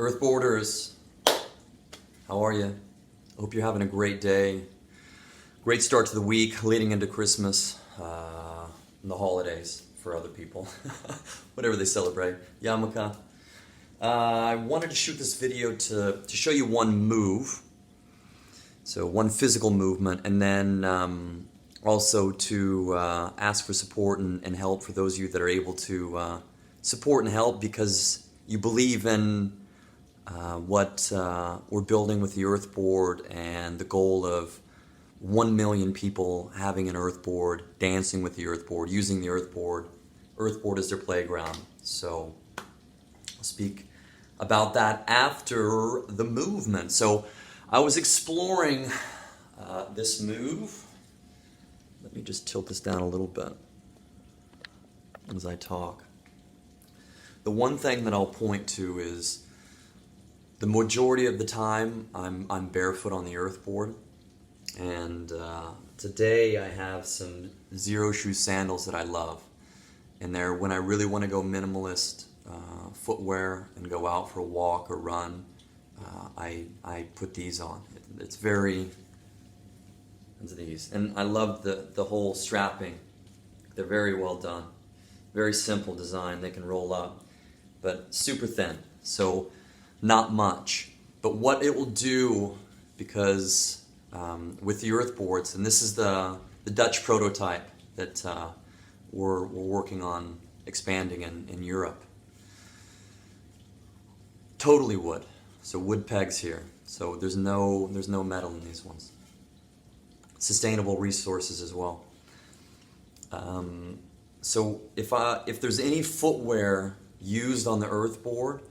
Earthboarders, how are you? Hope you're having a great day. Great start to the week, leading into Christmas, and the holidays for other people, whatever they celebrate. Yamaka. I wanted to shoot this video to show you one move, so one physical movement, and then also to ask for support and help for those of you that are able to support and help because you believe in what we're building with the Earthboard and the goal of 1 million people having an Earthboard, dancing with the Earthboard, using the Earthboard as their playground. So I'll speak about that after the movement. So I was exploring this move. Let me just tilt this down a little bit as I talk. The one thing that I'll point to is the majority of the time I'm barefoot on the Earthboard, and today I have some zero shoe sandals that I love, and they're when I really want to go minimalist footwear and go out for a walk or run, I put these on. It's very into these, and I love the whole strapping. They're very well done, very simple design. They can roll up, but super thin, so not much. But what it will do, because with the Earthboards, and this is the Dutch prototype that we're working on expanding in Europe. Totally wood, so wood pegs here. So there's no metal in these ones. Sustainable resources as well. So if there's any footwear used on the Earthboard,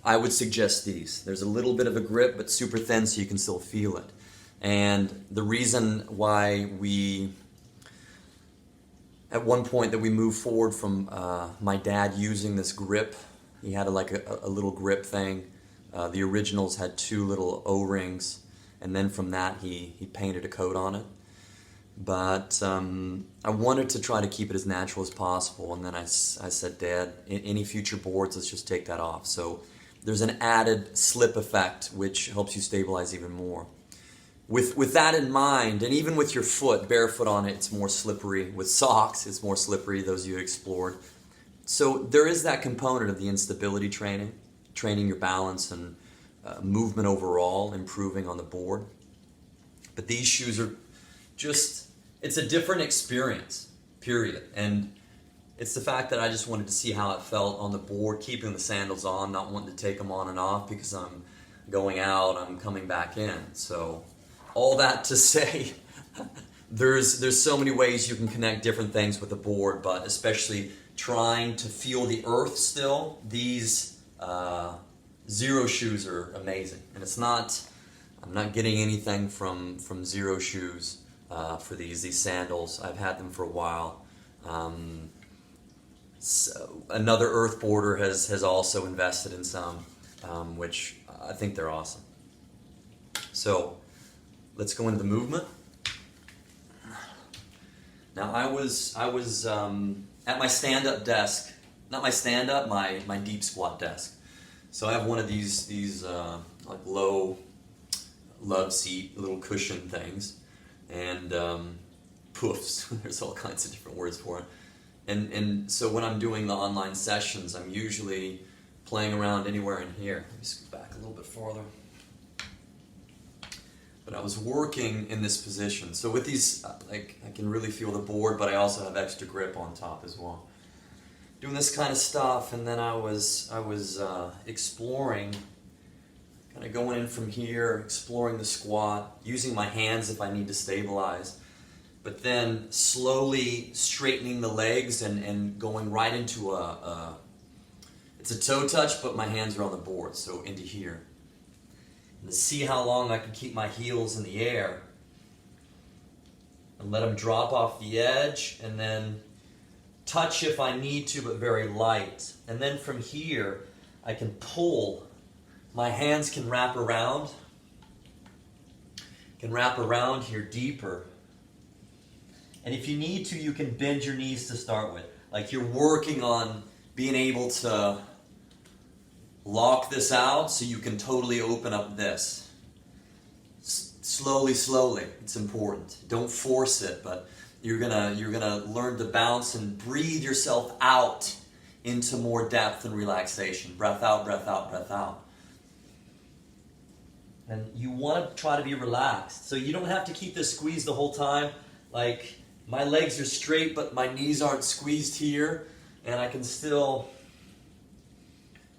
I would suggest these. There's a little bit of a grip, but super thin, so you can still feel it. And the reason why at one point that we moved forward from my dad using this grip, he had a little grip thing. The originals had 2 little O-rings, and then from that he painted a coat on it. But I wanted to try to keep it as natural as possible, and then I said, Dad, any future boards, let's just take that off. So there's an added slip effect, which helps you stabilize even more. With that in mind, and even with your foot, barefoot on it, it's more slippery. With socks, it's more slippery, those of you who explored. So there is that component of the instability training your balance and movement overall, improving on the board. But these shoes are it's a different experience, period. And it's the fact that I just wanted to see how it felt on the board, keeping the sandals on, not wanting to take them on and off because I'm going out, I'm coming back in. So all that to say, there's so many ways you can connect different things with the board, but especially trying to feel the earth still, these zero shoes are amazing. And I'm not getting anything from zero shoes. For these sandals. I've had them for a while. So another Earthboarder has also invested in some, which I think they're awesome. So let's go into the movement. Now I was at my stand-up desk, not my stand-up, my deep squat desk. So I have one of these like low love seat little cushion things. And poofs, there's all kinds of different words for it. And so when I'm doing the online sessions, I'm usually playing around anywhere in here. Let me scoot back a little bit farther. But I was working in this position. So with these, I can really feel the board, but I also have extra grip on top as well. Doing this kind of stuff, and then I was exploring, kind of going in from here, exploring the squat, using my hands if I need to stabilize, but then slowly straightening the legs and going right into it's a toe touch, but my hands are on the board, so into here. And to see how long I can keep my heels in the air and let them drop off the edge, and then touch if I need to, but very light. And then from here, I can pull. My hands can wrap around here deeper. And if you need to, you can bend your knees to start with. Like you're working on being able to Lock this out so you can totally open up this. Slowly, slowly. It's important. Don't force it, but you're gonna learn to bounce and breathe yourself out into more depth and relaxation. Breath out, breath out, breath out. And you want to try to be relaxed. So you don't have to keep this squeezed the whole time. Like, my legs are straight, but my knees aren't squeezed here. And I can still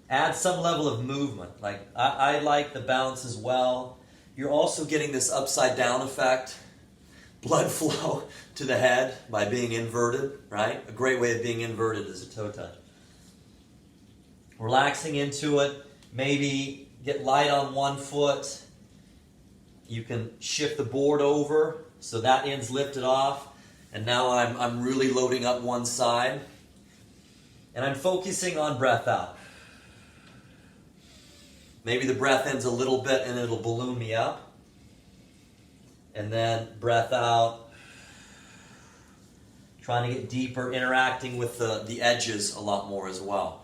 add some level of movement. Like, I like the bounce as well. You're also getting this upside down effect. Blood flow to the head by being inverted, right? A great way of being inverted is a toe touch. Relaxing into it. Maybe get light on one foot. You can shift the board over so that end's lifted off. And now I'm really loading up one side. And I'm focusing on breath out. Maybe the breath ends a little bit and it'll balloon me up. And then breath out. Trying to get deeper, interacting with the edges a lot more as well.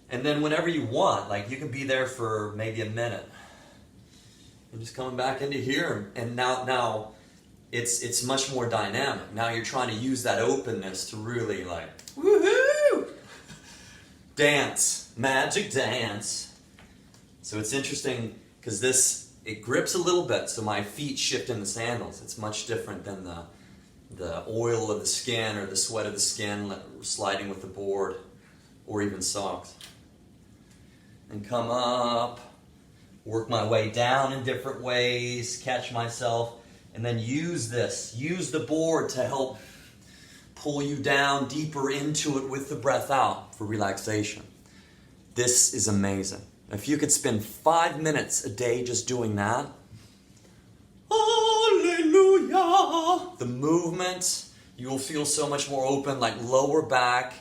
And then whenever you want, like you can be there for maybe a minute. And just coming back into here. And now it's much more dynamic. Now you're trying to use that openness to really like, woohoo! Dance. Magic dance. So it's interesting because it grips a little bit, so my feet shift in the sandals. It's much different than the oil of the skin or the sweat of the skin sliding with the board or even socks. And come up, work my way down in different ways, catch myself, and then use the board to help pull you down deeper into it with the breath out for relaxation. This is amazing. If you could spend 5 minutes a day just doing that, hallelujah! The movement, you will feel so much more open, like lower back,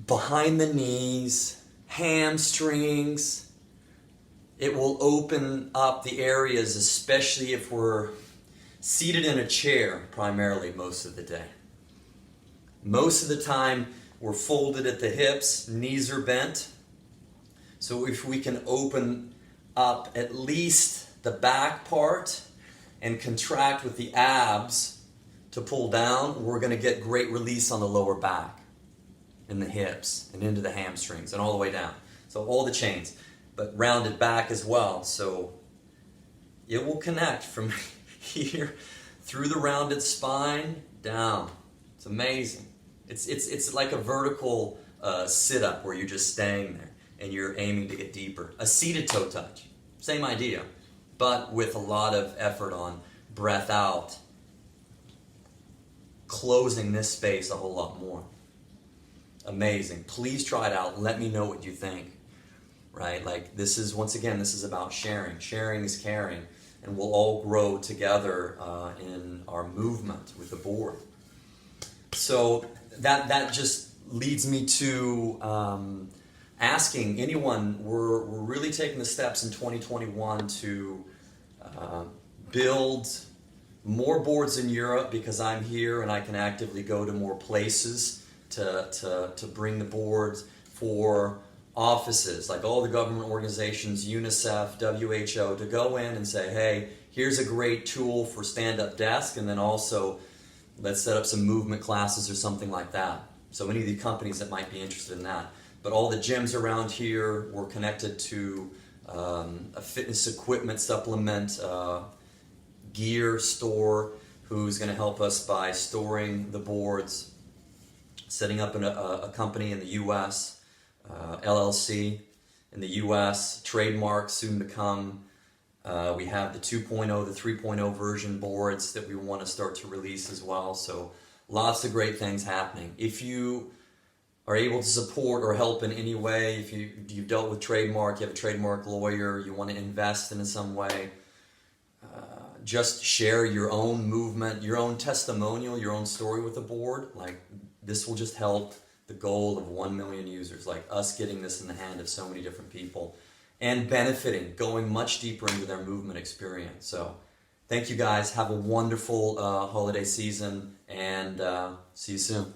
behind the knees, hamstrings. It will open up the areas, especially if we're seated in a chair primarily most of the day. Most of the time, we're folded at the hips, knees are bent. So if we can open up at least the back part and contract with the abs to pull down, we're going to get great release on the lower back and the hips and into the hamstrings and all the way down. So all the chains, but rounded back as well. So it will connect from here through the rounded spine down. It's amazing. It's like a vertical sit-up where you're just staying there and you're aiming to get deeper. A seated toe touch, same idea, but with a lot of effort on breath out, closing this space a whole lot more. Amazing. Please try it out. Let me know what you think. Right? Like this is, once again, this is about sharing. Sharing is caring, and we'll all grow together in our movement with the board. So that just leads me to asking anyone, we're really taking the steps in 2021 to build more boards in Europe because I'm here and I can actively go to more places to bring the boards for offices, like all the government organizations, UNICEF, WHO, to go in and say, hey, here's a great tool for stand-up desk, and then also let's set up some movement classes or something like that. So any of the companies that might be interested in that. But all the gyms around here, we're connected to a fitness equipment supplement gear store who's going to help us by storing the boards, setting up a company in the U.S., LLC in the U.S., trademark soon to come. We have the 2.0, the 3.0 version boards that we want to start to release as well. So lots of great things happening. If you are able to support or help in any way, if you've dealt with trademark, you have a trademark lawyer, you want to invest in some way, just share your own movement, your own testimonial, your own story with the board. Like this will just help the goal of 1 million users, like us getting this in the hand of so many different people and benefiting, going much deeper into their movement experience. So thank you guys. Have a wonderful holiday season and see you soon.